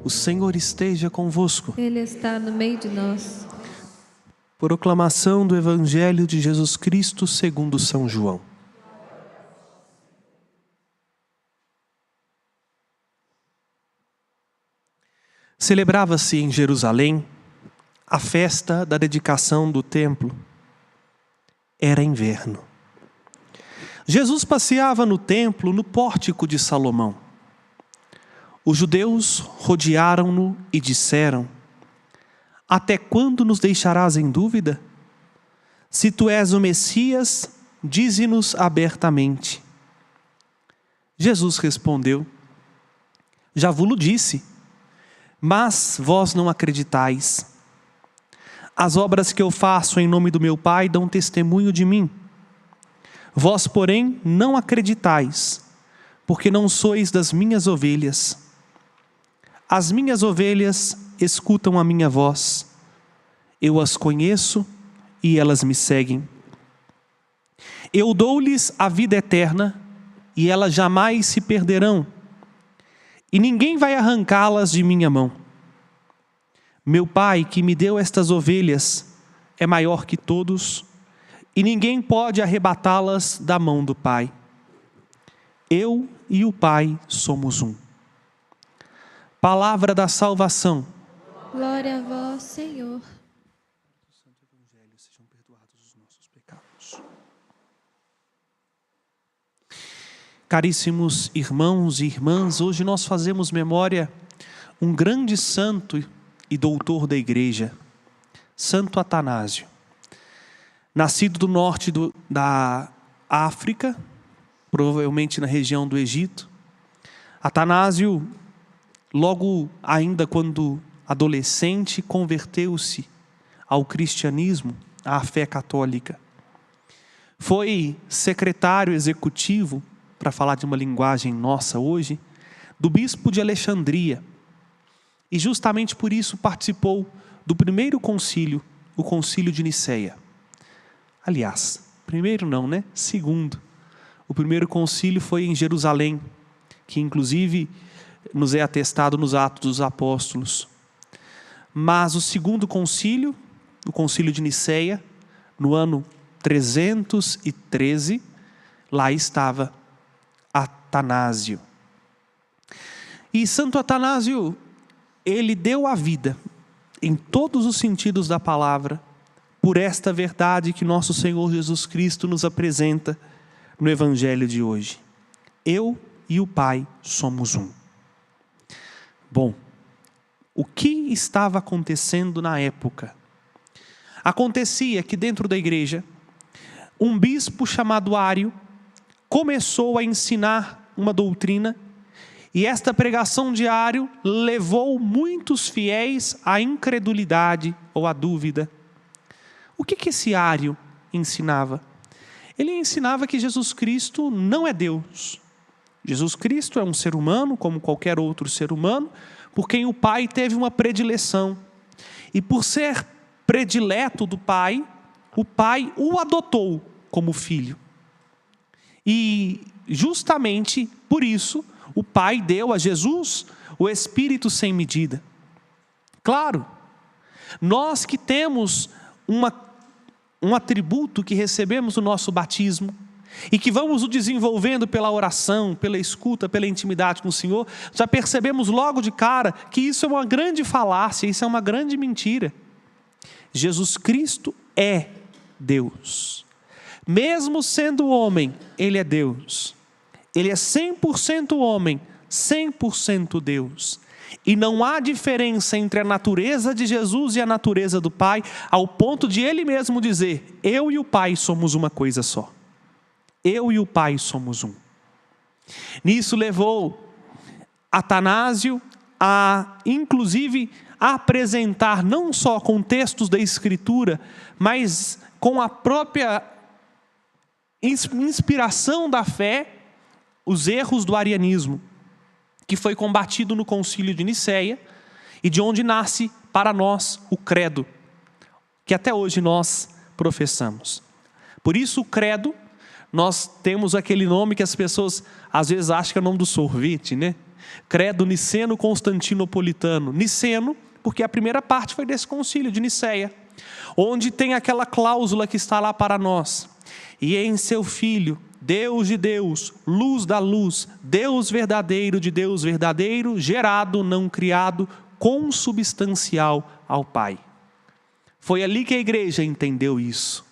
O Senhor esteja convosco. Ele está no meio de nós. Proclamação do Evangelho de Jesus Cristo segundo São João. Celebrava-se em Jerusalém a festa da dedicação do templo. Era inverno. Jesus passeava no templo, no pórtico de Salomão. Os judeus rodearam-no e disseram: até quando nos deixarás em dúvida? Se tu és o Messias, dize-nos abertamente. Jesus respondeu: já vos-lo disse, mas vós não acreditais. As obras que eu faço em nome do meu Pai dão testemunho de mim. Vós, porém, não acreditais, porque não sois das minhas ovelhas. As minhas ovelhas escutam a minha voz. Eu as conheço e elas me seguem. Eu dou-lhes a vida eterna e elas jamais se perderão, e ninguém vai arrancá-las de minha mão. Meu Pai, que me deu estas ovelhas, é maior que todos, e ninguém pode arrebatá-las da mão do Pai. Eu e o Pai somos um. Palavra da salvação. Glória a vós, Senhor. Do Santo Evangelho sejam perdoados os nossos pecados. Caríssimos irmãos e irmãs, hoje nós fazemos memória um grande santo e doutor da igreja, Santo Atanásio. Nascido do norte da África, provavelmente na região do Egito, Atanásio, logo ainda quando adolescente, converteu-se ao cristianismo, à fé católica. Foi secretário executivo, para falar de uma linguagem nossa hoje, do bispo de Alexandria. E justamente por isso participou do primeiro concílio, o concílio de Niceia. Aliás, primeiro não, né? Segundo. O primeiro concílio foi em Jerusalém, que inclusive nos é atestado nos Atos dos Apóstolos. Mas o segundo concílio, o concílio de Niceia, no ano 313, lá estava Atanásio. E Santo Atanásio, ele deu a vida, em todos os sentidos da palavra, por esta verdade que nosso Senhor Jesus Cristo nos apresenta no Evangelho de hoje. Eu e o Pai somos um. Bom, o que estava acontecendo na época? Acontecia que dentro da igreja, um bispo chamado Ário começou a ensinar uma doutrina, e esta pregação de Ário levou muitos fiéis à incredulidade ou à dúvida. O que esse Ário ensinava? Ele ensinava que Jesus Cristo não é Deus. Jesus Cristo é um ser humano, como qualquer outro ser humano, por quem o Pai teve uma predileção. E por ser predileto do Pai, o Pai o adotou como filho. E justamente por isso, o Pai deu a Jesus o Espírito sem medida. Claro, nós que temos um atributo que recebemos no nosso batismo, e que vamos o desenvolvendo pela oração, pela escuta, pela intimidade com o Senhor, já percebemos logo de cara que isso é uma grande falácia, isso é uma grande mentira. Jesus Cristo é Deus. Mesmo sendo homem, Ele é Deus. Ele é 100% homem, 100% Deus. E não há diferença entre a natureza de Jesus e a natureza do Pai, ao ponto de Ele mesmo dizer: eu e o Pai somos uma coisa só. Eu e o Pai somos um. Nisso levou Atanásio a, inclusive, a apresentar não só com textos da Escritura, mas com a própria inspiração da fé, os erros do arianismo, que foi combatido no concílio de Niceia, e de onde nasce para nós o credo, que até hoje nós professamos. Por isso o credo, nós temos aquele nome que as pessoas às vezes acham que é o nome do sorvete, né? Credo niceno-constantinopolitano. Niceno, porque a primeira parte foi desse concílio de Niceia, onde tem aquela cláusula que está lá para nós. E em seu Filho, Deus de Deus, luz da luz, Deus verdadeiro de Deus verdadeiro, gerado, não criado, consubstancial ao Pai. Foi ali que a igreja entendeu isso.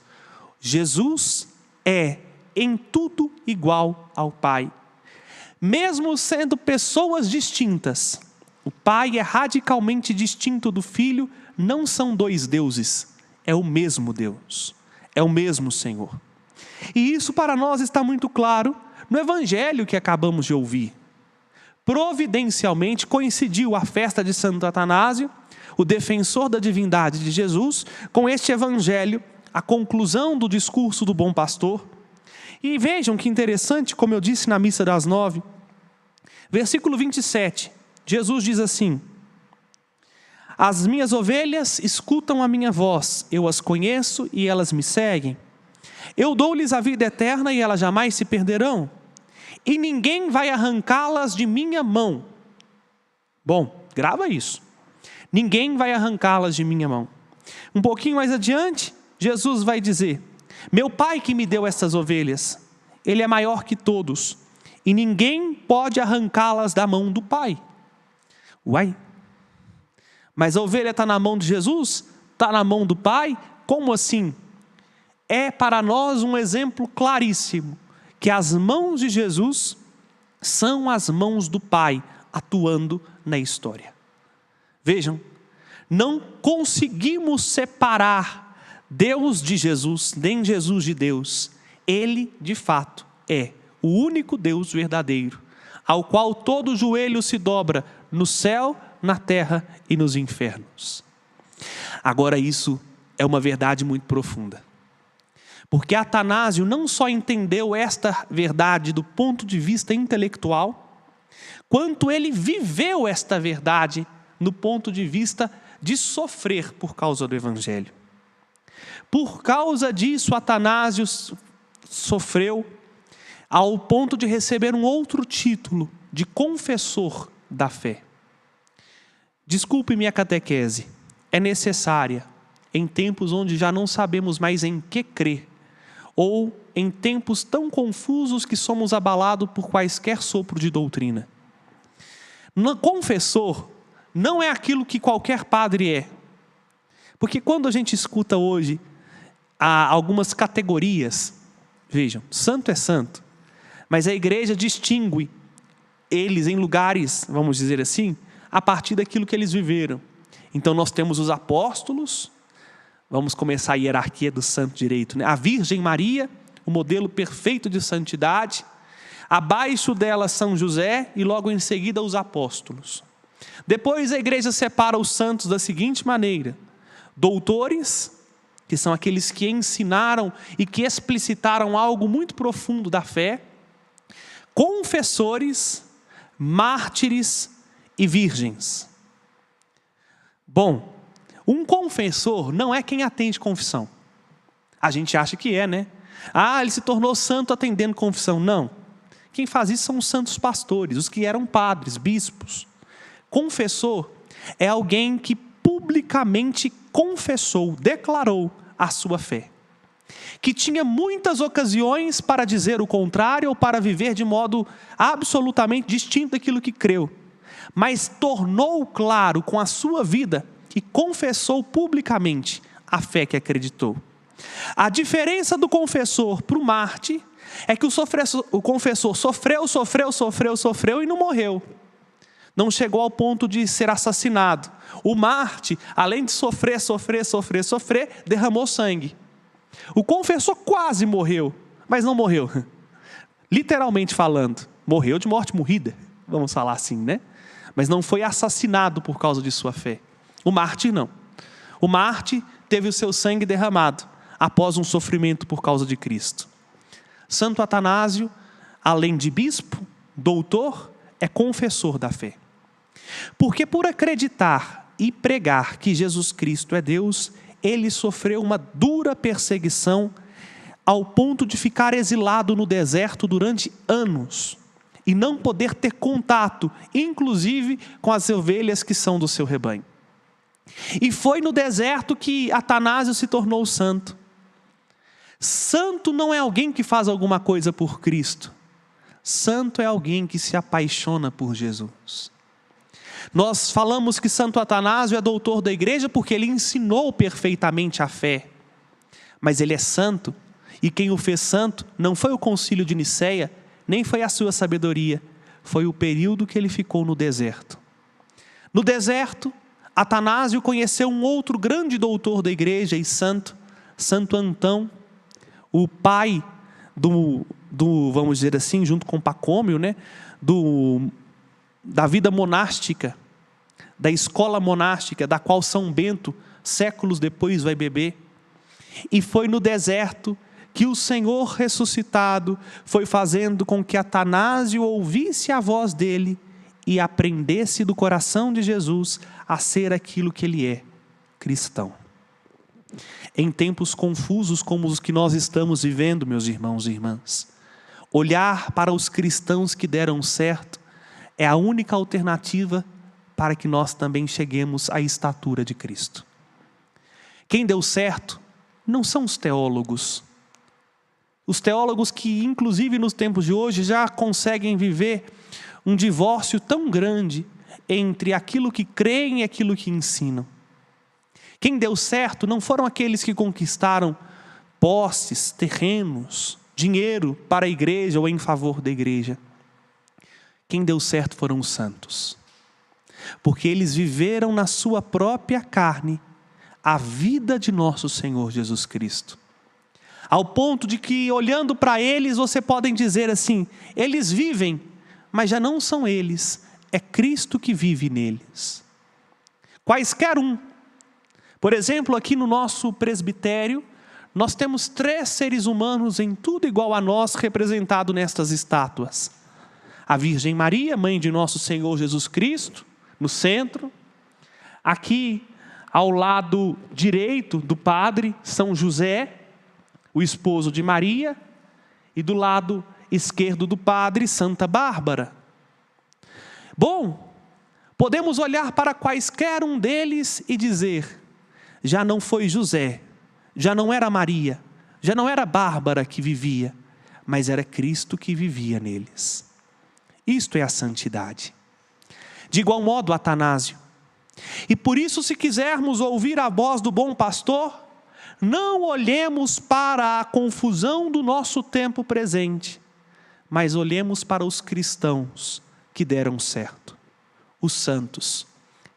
Jesus é em tudo igual ao Pai. Mesmo sendo pessoas distintas, o Pai é radicalmente distinto do Filho, não são dois deuses, é o mesmo Deus, é o mesmo Senhor. E isso para nós está muito claro no Evangelho que acabamos de ouvir. Providencialmente coincidiu a festa de Santo Atanásio, o defensor da divindade de Jesus, com este Evangelho, a conclusão do discurso do bom pastor. E vejam que interessante, como eu disse na missa das 9, versículo 27, Jesus diz assim: as minhas ovelhas escutam a minha voz, eu as conheço e elas me seguem. Eu dou-lhes a vida eterna e elas jamais se perderão, e ninguém vai arrancá-las de minha mão. Bom, grava isso. Ninguém vai arrancá-las de minha mão. Um pouquinho mais adiante, Jesus vai dizer: meu Pai que me deu essas ovelhas, Ele é maior que todos, e ninguém pode arrancá-las da mão do Pai. Uai, mas a ovelha está na mão de Jesus? Está na mão do Pai? Como assim? É para nós um exemplo claríssimo, que as mãos de Jesus são as mãos do Pai, atuando na história. Vejam, não conseguimos separar Deus de Jesus, nem Jesus de Deus. Ele, de fato, é o único Deus verdadeiro, ao qual todo joelho se dobra, no céu, na terra e nos infernos. Agora isso é uma verdade muito profunda. Porque Atanásio não só entendeu esta verdade do ponto de vista intelectual, quanto ele viveu esta verdade no ponto de vista de sofrer por causa do Evangelho. Por causa disso, Atanásio sofreu ao ponto de receber um outro título de confessor da fé. Desculpe minha catequese, é necessária em tempos onde já não sabemos mais em que crer, ou em tempos tão confusos que somos abalados por quaisquer sopro de doutrina. Confessor não é aquilo que qualquer padre é. Porque quando a gente escuta hoje algumas categorias, vejam, santo é santo, mas a igreja distingue eles em lugares, vamos dizer assim, a partir daquilo que eles viveram. Então nós temos os apóstolos, vamos começar a hierarquia do santo direito, né? A Virgem Maria, o modelo perfeito de santidade, abaixo dela São José e logo em seguida os apóstolos. Depois a igreja separa os santos da seguinte maneira: doutores, que são aqueles que ensinaram e que explicitaram algo muito profundo da fé, confessores, mártires e virgens. Bom, um confessor não é quem atende confissão. A gente acha que é, né? Ele se tornou santo atendendo confissão. Não. Quem faz isso são os santos pastores, os que eram padres, bispos. Confessor é alguém que publicamente confessou, declarou a sua fé. Que tinha muitas ocasiões para dizer o contrário ou para viver de modo absolutamente distinto daquilo que creu. Mas tornou claro com a sua vida e confessou publicamente a fé que acreditou. A diferença do confessor para o mártir é que o confessor sofreu e não morreu. Não chegou ao ponto de ser assassinado. O mártir, além de sofrer, derramou sangue. O confessor quase morreu, mas não morreu. Literalmente falando, morreu de morte morrida, vamos falar assim, né? Mas não foi assassinado por causa de sua fé. O mártir não. O mártir teve o seu sangue derramado após um sofrimento por causa de Cristo. Santo Atanásio, além de bispo, doutor, é confessor da fé. Porque por acreditar e pregar que Jesus Cristo é Deus, ele sofreu uma dura perseguição ao ponto de ficar exilado no deserto durante anos. e não poder ter contato, inclusive com as ovelhas que são do seu rebanho. E foi no deserto que Atanásio se tornou santo. Santo não é alguém que faz alguma coisa por Cristo. Santo é alguém que se apaixona por Jesus. Nós falamos que Santo Atanásio é doutor da igreja porque ele ensinou perfeitamente a fé. Mas ele é santo, e quem o fez santo não foi o concílio de Nicéia, nem foi a sua sabedoria, foi o período que ele ficou no deserto. No deserto, Atanásio conheceu um outro grande doutor da igreja e santo, Santo Antão, o pai vamos dizer assim, junto com Pacômio, né, da vida monástica, da escola monástica, da qual São Bento, séculos depois, vai beber. E foi no deserto que o Senhor ressuscitado foi fazendo com que Atanásio ouvisse a voz dele e aprendesse do coração de Jesus a ser aquilo que ele é, cristão. Em tempos confusos como os que nós estamos vivendo, meus irmãos e irmãs, olhar para os cristãos que deram certo é a única alternativa para que nós também cheguemos à estatura de Cristo. Quem deu certo não são os teólogos. Os teólogos que, inclusive nos tempos de hoje, já conseguem viver um divórcio tão grande entre aquilo que creem e aquilo que ensinam. Quem deu certo não foram aqueles que conquistaram posses, terrenos, dinheiro para a igreja ou em favor da igreja. Quem deu certo foram os santos. Porque eles viveram na sua própria carne a vida de nosso Senhor Jesus Cristo. Ao ponto de que, olhando para eles, você pode dizer assim, eles vivem, mas já não são eles, é Cristo que vive neles. Quaisquer um. Por exemplo, aqui no nosso presbitério, nós temos 3 seres humanos em tudo igual a nós, representados nestas estátuas. A Virgem Maria, mãe de nosso Senhor Jesus Cristo, no centro. Aqui, ao lado direito do padre, São José, o esposo de Maria. E do lado esquerdo do padre, Santa Bárbara. Bom, podemos olhar para quaisquer um deles e dizer, já não foi José, já não era Maria, já não era Bárbara que vivia, mas era Cristo que vivia neles. Isto é a santidade. De igual modo, Atanásio. E por isso, se quisermos ouvir a voz do bom pastor, não olhemos para a confusão do nosso tempo presente, mas olhemos para os cristãos que deram certo, os santos,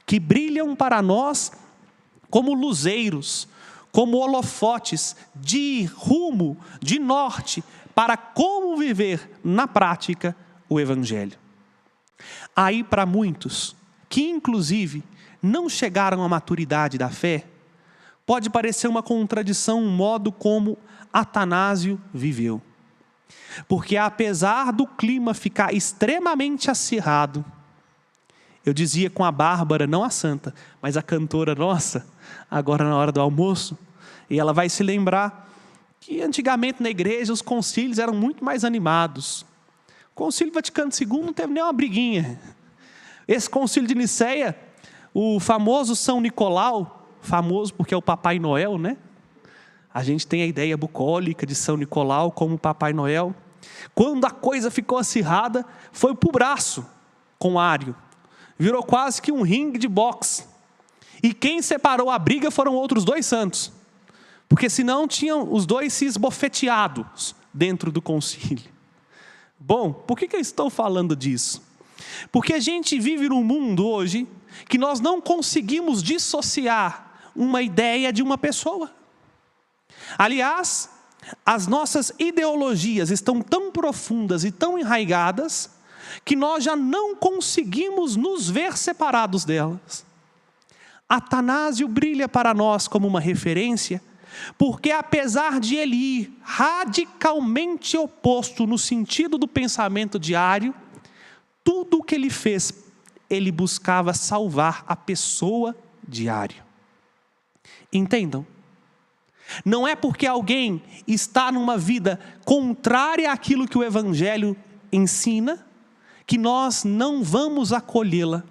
que brilham para nós como luzeiros, como holofotes de rumo, de norte, para como viver na prática o Evangelho. Aí para muitos, que inclusive não chegaram à maturidade da fé, pode parecer uma contradição um modo como Atanásio viveu. Porque apesar do clima ficar extremamente acirrado, eu dizia com a Bárbara, não a santa, mas a cantora nossa, agora na hora do almoço, e ela vai se lembrar que antigamente na igreja os concílios eram muito mais animados. O concílio Vaticano II não teve nem uma briguinha. Esse concílio de Nicéia, o famoso São Nicolau, famoso porque é o Papai Noel, né? A gente tem a ideia bucólica de São Nicolau como Papai Noel. Quando a coisa ficou acirrada, foi pro braço com Ário. Virou quase que um ringue de boxe. E quem separou a briga foram outros 2 santos. Porque senão tinham os 2 se esbofeteados dentro do concílio. Bom, por que eu estou falando disso? Porque a gente vive num mundo hoje que nós não conseguimos dissociar uma ideia de uma pessoa. Aliás, as nossas ideologias estão tão profundas e tão enraigadas que nós já não conseguimos nos ver separados delas. Atanásio brilha para nós como uma referência, porque apesar de ele ir radicalmente oposto no sentido do pensamento de Ário, tudo o que ele fez, ele buscava salvar a pessoa de Ário. Entendam? Não é porque alguém está numa vida contrária àquilo que o Evangelho ensina, que nós não vamos acolhê-la,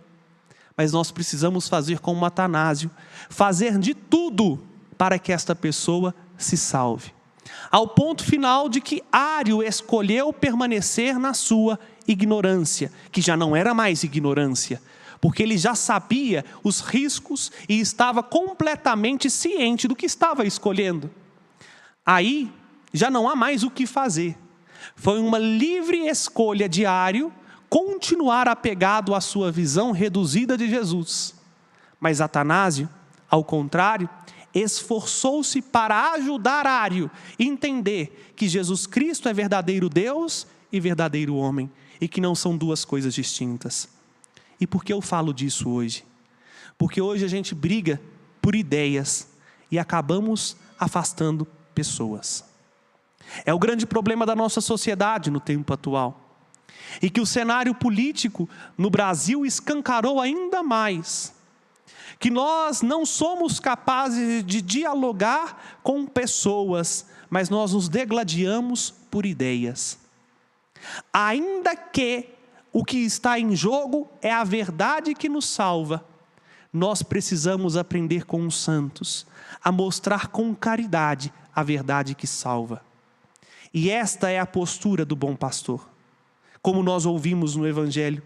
mas nós precisamos fazer como Atanásio, fazer de tudo para que esta pessoa se salve. Ao ponto final de que Ário escolheu permanecer na sua ignorância, que já não era mais ignorância, porque ele já sabia os riscos e estava completamente ciente do que estava escolhendo. Aí já não há mais o que fazer. Foi uma livre escolha de Ário continuar apegado à sua visão reduzida de Jesus. Mas Atanásio, ao contrário, esforçou-se para ajudar Ário a entender que Jesus Cristo é verdadeiro Deus e verdadeiro homem, e que não são duas coisas distintas. E por que eu falo disso hoje? Porque hoje a gente briga por ideias e acabamos afastando pessoas. É o grande problema da nossa sociedade no tempo atual. E que o cenário político no Brasil escancarou ainda mais. Que nós não somos capazes de dialogar com pessoas, mas nós nos degladiamos por ideias. Ainda que o que está em jogo é a verdade que nos salva, nós precisamos aprender com os santos a mostrar com caridade a verdade que salva. E esta é a postura do bom pastor. Como nós ouvimos no Evangelho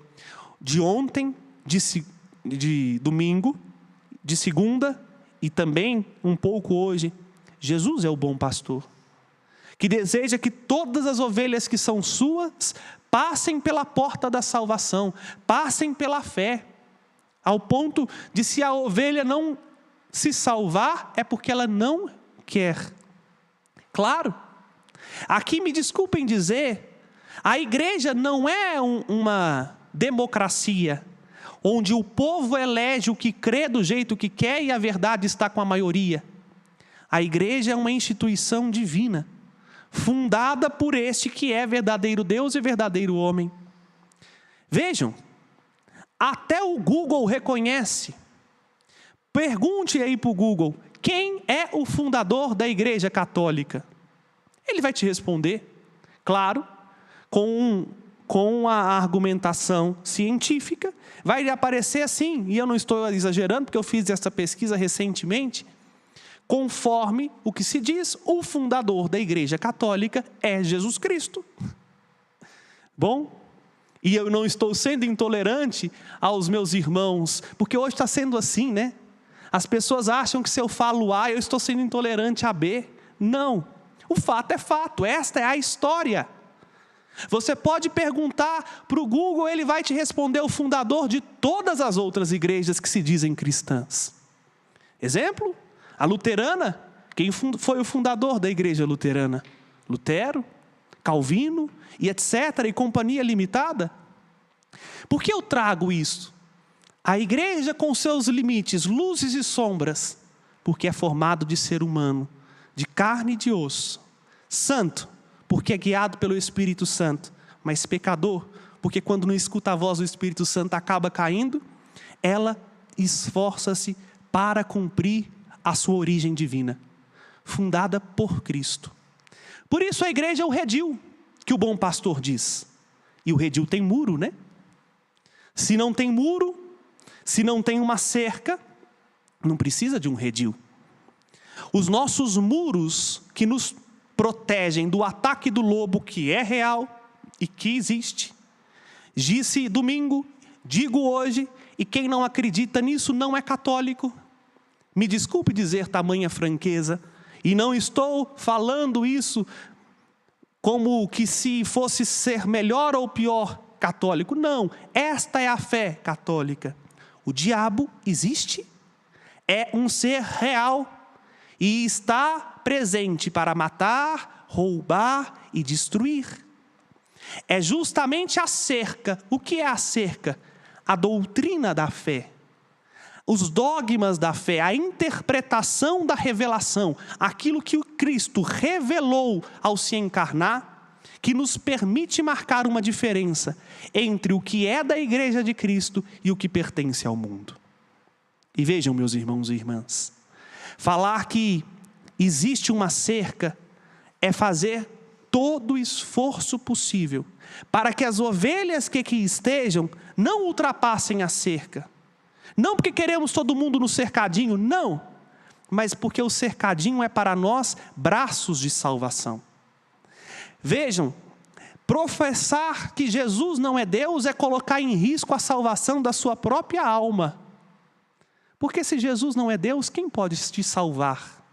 de ontem, de domingo, de segunda e também um pouco hoje, Jesus é o bom pastor, que deseja que todas as ovelhas que são suas passem pela porta da salvação, passem pela fé, ao ponto de se a ovelha não se salvar, é porque ela não quer. Claro, aqui me desculpem dizer, a igreja não é uma democracia, onde o povo elege o que crê do jeito que quer e a verdade está com a maioria. A igreja é uma instituição divina, fundada por este que é verdadeiro Deus e verdadeiro homem. Vejam, até o Google reconhece. Pergunte aí para o Google, quem é o fundador da Igreja Católica? Ele vai te responder, claro, com a argumentação científica, vai aparecer assim, e eu não estou exagerando, porque eu fiz essa pesquisa recentemente, conforme o que se diz, o fundador da Igreja Católica é Jesus Cristo. Bom, e eu não estou sendo intolerante aos meus irmãos, porque hoje está sendo assim, né? As pessoas acham que se eu falo A, eu estou sendo intolerante a B. Não, o fato é fato, esta é a história. Você pode perguntar para o Google, ele vai te responder o fundador de todas as outras igrejas que se dizem cristãs. Exemplo, a luterana, quem foi o fundador da igreja luterana? Lutero, Calvino e etc. e companhia limitada. Por que eu trago isso? A igreja com seus limites, luzes e sombras, porque é formado de ser humano, de carne e de osso. Santo, porque é guiado pelo Espírito Santo, mas pecador, porque quando não escuta a voz do Espírito Santo acaba caindo, ela esforça-se para cumprir a sua origem divina, fundada por Cristo. Por isso a igreja é o redil, que o bom pastor diz. E o redil tem muro, né? Se não tem muro, se não tem uma cerca, não precisa de um redil. Os nossos muros que nos protegem do ataque do lobo, que é real e que existe. Disse domingo, digo hoje, e quem não acredita nisso não é católico. Me desculpe dizer tamanha franqueza, e não estou falando isso como que se fosse ser melhor ou pior católico. Não, esta é a fé católica. O diabo existe, é um ser real e está presente para matar, roubar e destruir. É justamente a cerca. O que é a cerca? A doutrina da fé. Os dogmas da fé, a interpretação da revelação, aquilo que o Cristo revelou ao se encarnar, que nos permite marcar uma diferença entre o que é da igreja de Cristo e o que pertence ao mundo. E vejam, meus irmãos e irmãs, falar que existe uma cerca é fazer todo o esforço possível para que as ovelhas que aqui estejam não ultrapassem a cerca. Não porque queremos todo mundo no cercadinho, não. Mas porque o cercadinho é para nós braços de salvação. Vejam, professar que Jesus não é Deus é colocar em risco a salvação da sua própria alma. Porque se Jesus não é Deus, quem pode te salvar?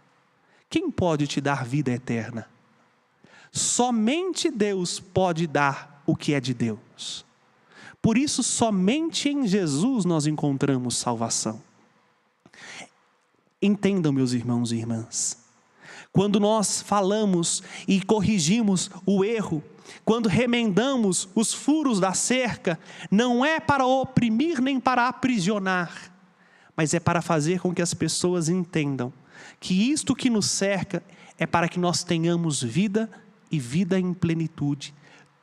Quem pode te dar vida eterna? Somente Deus pode dar o que é de Deus. Por isso, somente em Jesus nós encontramos salvação. Entendam, meus irmãos e irmãs. Quando nós falamos e corrigimos o erro, quando remendamos os furos da cerca, não é para oprimir nem para aprisionar, mas é para fazer com que as pessoas entendam que isto que nos cerca é para que nós tenhamos vida e vida em plenitude,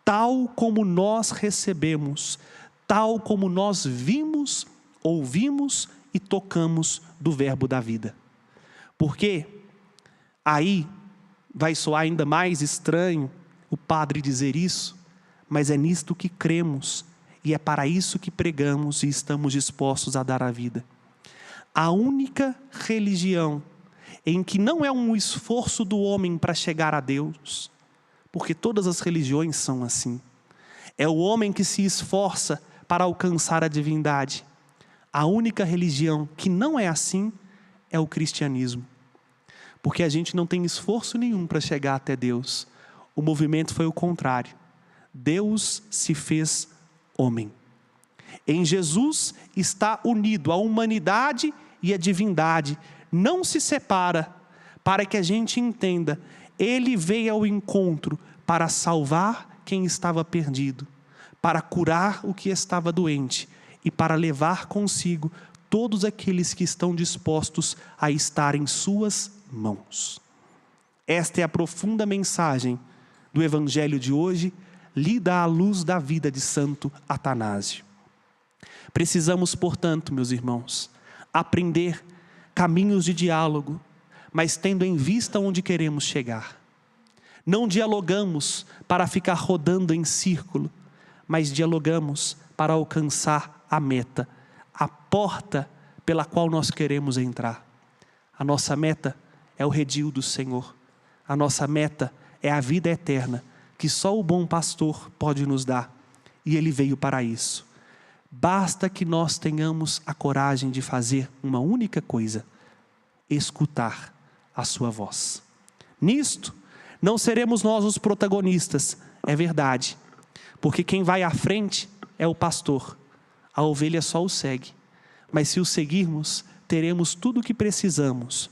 tal como nós recebemos, tal como nós vimos, ouvimos e tocamos do verbo da vida. Porque aí vai soar ainda mais estranho o padre dizer isso, mas é nisto que cremos e é para isso que pregamos e estamos dispostos a dar a vida. A única religião em que não é um esforço do homem para chegar a Deus, porque todas as religiões são assim, é o homem que se esforça para alcançar a divindade. A única religião que não é assim é o cristianismo. Porque a gente não tem esforço nenhum para chegar até Deus. O movimento foi o contrário. Deus se fez homem. Em Jesus está unido a humanidade e a divindade. Não se separa, para que a gente entenda. Ele veio ao encontro para salvar quem estava perdido, para curar o que estava doente e para levar consigo todos aqueles que estão dispostos a estar em suas mãos. Esta é a profunda mensagem do Evangelho de hoje, lida à luz da vida de Santo Atanásio. Precisamos, portanto, meus irmãos, aprender caminhos de diálogo, mas tendo em vista onde queremos chegar. Não dialogamos para ficar rodando em círculo, mas dialogamos para alcançar a meta, a porta pela qual nós queremos entrar. A nossa meta é o redil do Senhor. A nossa meta é a vida eterna, que só o bom pastor pode nos dar. E Ele veio para isso. Basta que nós tenhamos a coragem de fazer uma única coisa: escutar a sua voz. Nisto, não seremos nós os protagonistas, é verdade. Porque quem vai à frente é o pastor. A ovelha só o segue. Mas se o seguirmos, teremos tudo o que precisamos.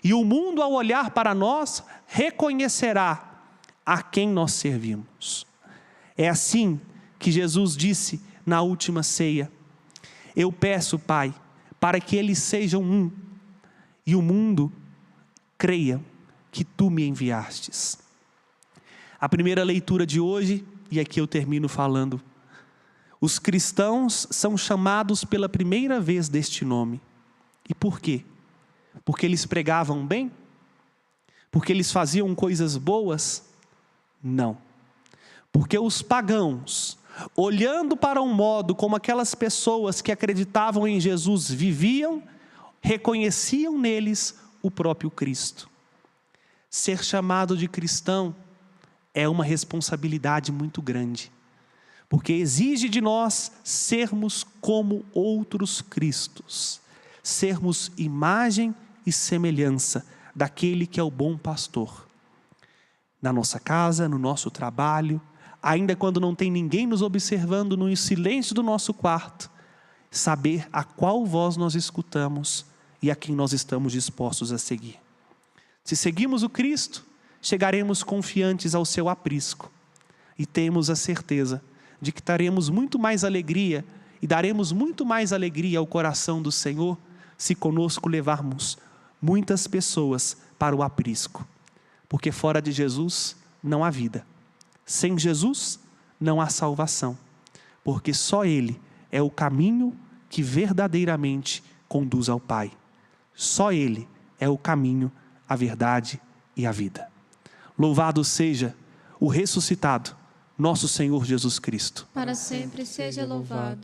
E o mundo, ao olhar para nós, reconhecerá a quem nós servimos. É assim que Jesus disse na última ceia: eu peço, Pai, para que eles sejam um, e o mundo creia que Tu me enviastes. A primeira leitura de hoje, e aqui eu termino falando, os cristãos são chamados pela primeira vez deste nome. E por quê? Porque eles pregavam bem? Porque eles faziam coisas boas? Não. Porque os pagãos, olhando para um modo como aquelas pessoas que acreditavam em Jesus viviam, reconheciam neles o próprio Cristo. Ser chamado de cristão é uma responsabilidade muito grande, porque exige de nós sermos como outros Cristos, sermos imagem e semelhança daquele que é o bom pastor. Na nossa casa, no nosso trabalho, ainda quando não tem ninguém nos observando, no silêncio do nosso quarto, saber a qual voz nós escutamos e a quem nós estamos dispostos a seguir. Se seguimos o Cristo, chegaremos confiantes ao seu aprisco e temos a certeza de que teremos muito mais alegria e daremos muito mais alegria ao coração do Senhor se conosco levarmos muitas pessoas para o aprisco. Porque fora de Jesus não há vida. Sem Jesus não há salvação. Porque só Ele é o caminho que verdadeiramente conduz ao Pai. Só Ele é o caminho, a verdade e a vida. Louvado seja o ressuscitado, nosso Senhor Jesus Cristo. Para sempre seja louvado.